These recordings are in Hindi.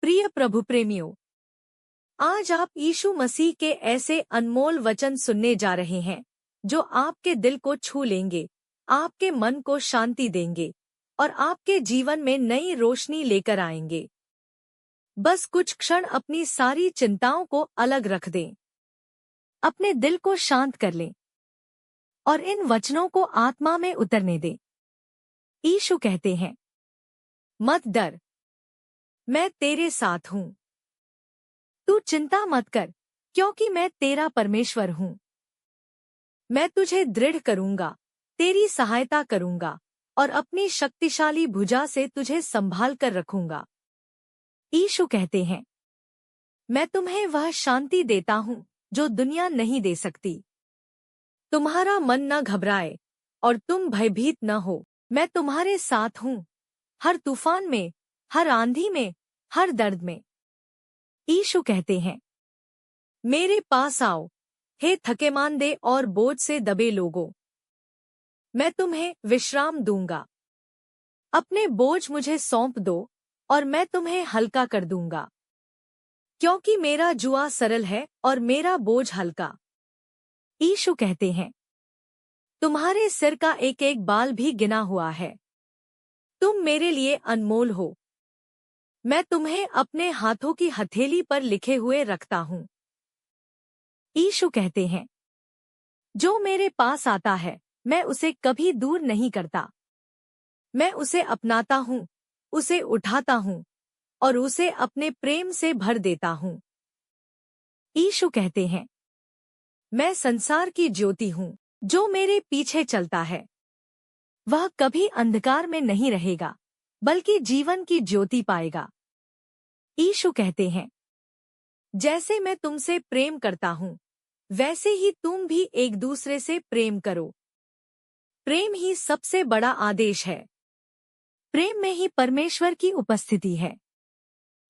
प्रिय प्रभु प्रेमियों, आज आप यीशु मसीह के ऐसे अनमोल वचन सुनने जा रहे हैं जो आपके दिल को छू लेंगे, आपके मन को शांति देंगे और आपके जीवन में नई रोशनी लेकर आएंगे। बस कुछ क्षण अपनी सारी चिंताओं को अलग रख दें, अपने दिल को शांत कर लें और इन वचनों को आत्मा में उतरने दें। यीशु कहते हैं, मत डर, मैं तेरे साथ हूँ। तू चिंता मत कर, क्योंकि मैं तेरा परमेश्वर हूँ। मैं तुझे दृढ़ करूँगा, तेरी सहायता करूँगा और अपनी शक्तिशाली भुजा से तुझे संभाल कर रखूँगा। यीशु कहते हैं, मैं तुम्हें वह शांति देता हूँ जो दुनिया नहीं दे सकती। तुम्हारा मन न घबराए और तुम भयभीत न हो। मैं तुम्हारे साथ हूँ, हर तूफान में, हर आंधी में, हर दर्द में। यीशु कहते हैं, मेरे पास आओ, हे थकेमांदे और बोझ से दबे लोगों, मैं तुम्हें विश्राम दूंगा। अपने बोझ मुझे सौंप दो और मैं तुम्हें हल्का कर दूंगा, क्योंकि मेरा जुआ सरल है और मेरा बोझ हल्का। यीशु कहते हैं, तुम्हारे सिर का एक एक बाल भी गिना हुआ है। तुम मेरे लिए अनमोल हो। मैं तुम्हें अपने हाथों की हथेली पर लिखे हुए रखता हूँ। यीशु कहते हैं, जो मेरे पास आता है मैं उसे कभी दूर नहीं करता। मैं उसे अपनाता हूँ, उसे उठाता हूँ और उसे अपने प्रेम से भर देता हूँ। यीशु कहते हैं, मैं संसार की ज्योति हूँ। जो मेरे पीछे चलता है वह कभी अंधकार में नहीं रहेगा, बल्कि जीवन की ज्योति पाएगा। यीशु कहते हैं, जैसे मैं तुमसे प्रेम करता हूँ, वैसे ही तुम भी एक दूसरे से प्रेम करो। प्रेम ही सबसे बड़ा आदेश है। प्रेम में ही परमेश्वर की उपस्थिति है।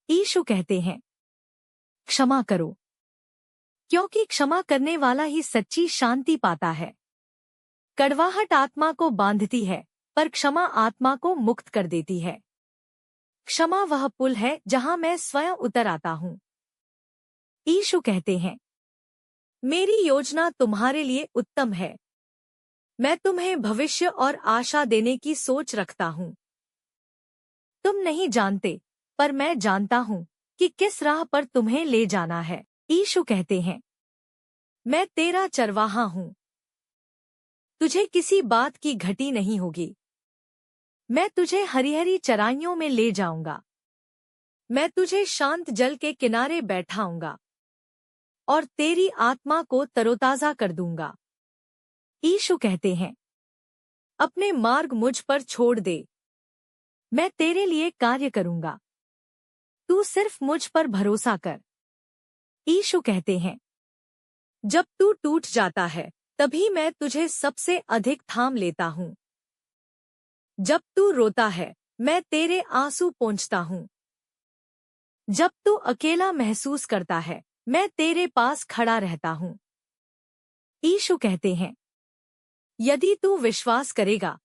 यीशु कहते हैं, क्षमा करो, क्योंकि क्षमा करने वाला ही सच्ची शांति पाता है। कड़वाहट आत्मा को बांधती है, पर क्षमा आत्मा को मुक्त कर देती है। क्षमा वह पुल है जहां मैं स्वयं उतर आता हूँ। यीशु कहते हैं, मेरी योजना तुम्हारे लिए उत्तम है। मैं तुम्हें भविष्य और आशा देने की सोच रखता हूँ। तुम नहीं जानते, पर मैं जानता हूँ कि किस राह पर तुम्हें ले जाना है। यीशु कहते हैं, मैं तेरा चरवाहा हूँ। तुझे किसी बात की घटी नहीं होगी। मैं तुझे हरी हरी चराइयों में ले जाऊंगा। मैं तुझे शांत जल के किनारे बैठाऊंगा और तेरी आत्मा को तरोताजा कर दूंगा। यीशु कहते हैं, अपने मार्ग मुझ पर छोड़ दे। मैं तेरे लिए कार्य करूंगा। तू सिर्फ मुझ पर भरोसा कर। यीशु कहते हैं, जब तू टूट जाता है तभी मैं तुझे सबसे अधिक थाम लेता हूँ। जब तू रोता है मैं तेरे आंसू पोंछता हूँ। जब तू अकेला महसूस करता है मैं तेरे पास खड़ा रहता हूँ। यीशु कहते हैं, यदि तू विश्वास करेगा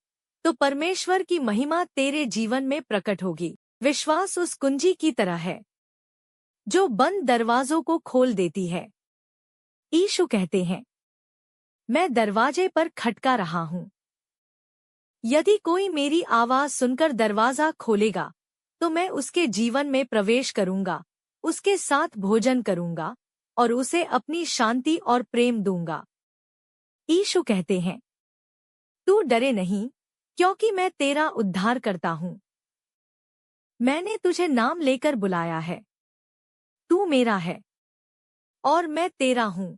तो परमेश्वर की महिमा तेरे जीवन में प्रकट होगी। विश्वास उस कुंजी की तरह है जो बंद दरवाजों को खोल देती है। यीशु कहते हैं, मैं दरवाजे पर खटका रहा हूँ। यदि कोई मेरी आवाज सुनकर दरवाजा खोलेगा तो मैं उसके जीवन में प्रवेश करूंगा, उसके साथ भोजन करूंगा और उसे अपनी शांति और प्रेम दूंगा। यीशु कहते हैं, तू डरे नहीं, क्योंकि मैं तेरा उद्धार करता हूँ। मैंने तुझे नाम लेकर बुलाया है। तू मेरा है और मैं तेरा हूँ।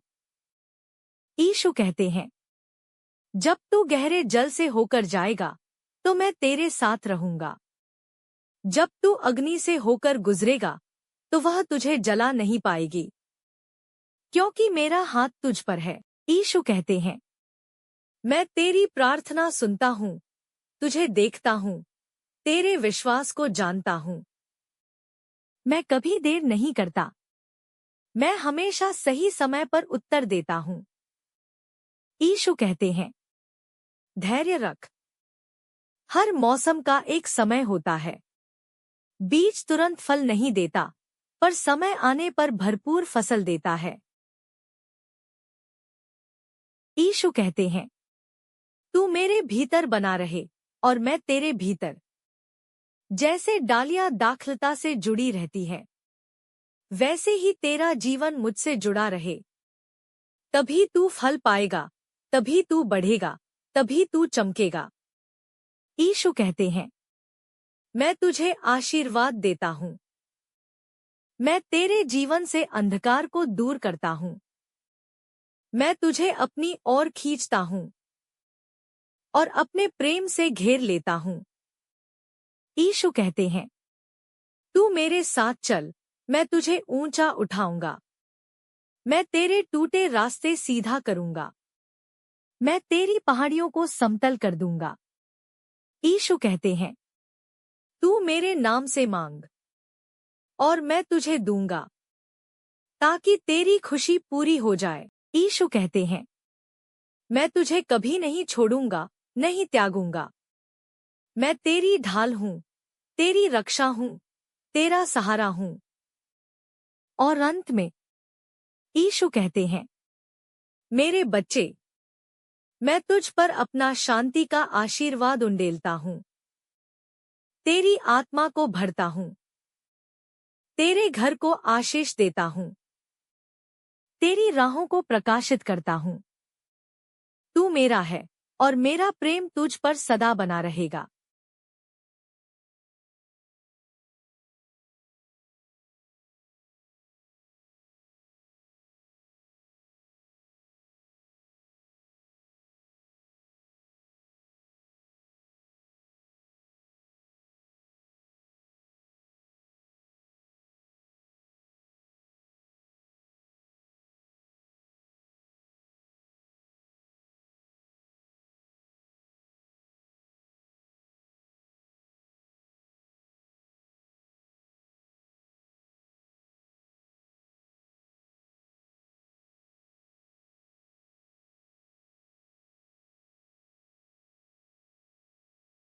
यीशु कहते हैं, जब तू गहरे जल से होकर जाएगा तो मैं तेरे साथ रहूंगा। जब तू अग्नि से होकर गुजरेगा तो वह तुझे जला नहीं पाएगी, क्योंकि मेरा हाथ तुझ पर है। यीशु कहते हैं, मैं तेरी प्रार्थना सुनता हूँ, तुझे देखता हूँ, तेरे विश्वास को जानता हूँ। मैं कभी देर नहीं करता। मैं हमेशा सही समय पर उत्तर देता हूँ। यीशु कहते हैं, धैर्य रख। हर मौसम का एक समय होता है। बीज तुरंत फल नहीं देता, पर समय आने पर भरपूर फसल देता है। यीशु कहते हैं, तू मेरे भीतर बना रहे और मैं तेरे भीतर। जैसे डालियां दाखलता से जुड़ी रहती है, वैसे ही तेरा जीवन मुझसे जुड़ा रहे। तभी तू फल पाएगा, तभी तू बढ़ेगा, तभी तू चमकेगा। यीशु कहते हैं, मैं तुझे आशीर्वाद देता हूँ। मैं तेरे जीवन से अंधकार को दूर करता हूँ। मैं तुझे अपनी ओर खींचता हूँ और अपने प्रेम से घेर लेता हूँ। यीशु कहते हैं, तू मेरे साथ चल, मैं तुझे ऊंचा उठाऊंगा। मैं तेरे टूटे रास्ते सीधा करूंगा। मैं तेरी पहाड़ियों को समतल कर दूंगा। यीशु कहते हैं, तू मेरे नाम से मांग और मैं तुझे दूंगा, ताकि तेरी खुशी पूरी हो जाए। यीशु कहते हैं, मैं तुझे कभी नहीं छोड़ूंगा, नहीं त्यागूंगा। मैं तेरी ढाल हूँ, तेरी रक्षा हूँ, तेरा सहारा हूँ। और अंत में यीशु कहते हैं, मेरे बच्चे, मैं तुझ पर अपना शांति का आशीर्वाद उंडेलता हूँ। तेरी आत्मा को भरता हूँ। तेरे घर को आशीष देता हूँ। तेरी राहों को प्रकाशित करता हूँ। तू मेरा है और मेरा प्रेम तुझ पर सदा बना रहेगा।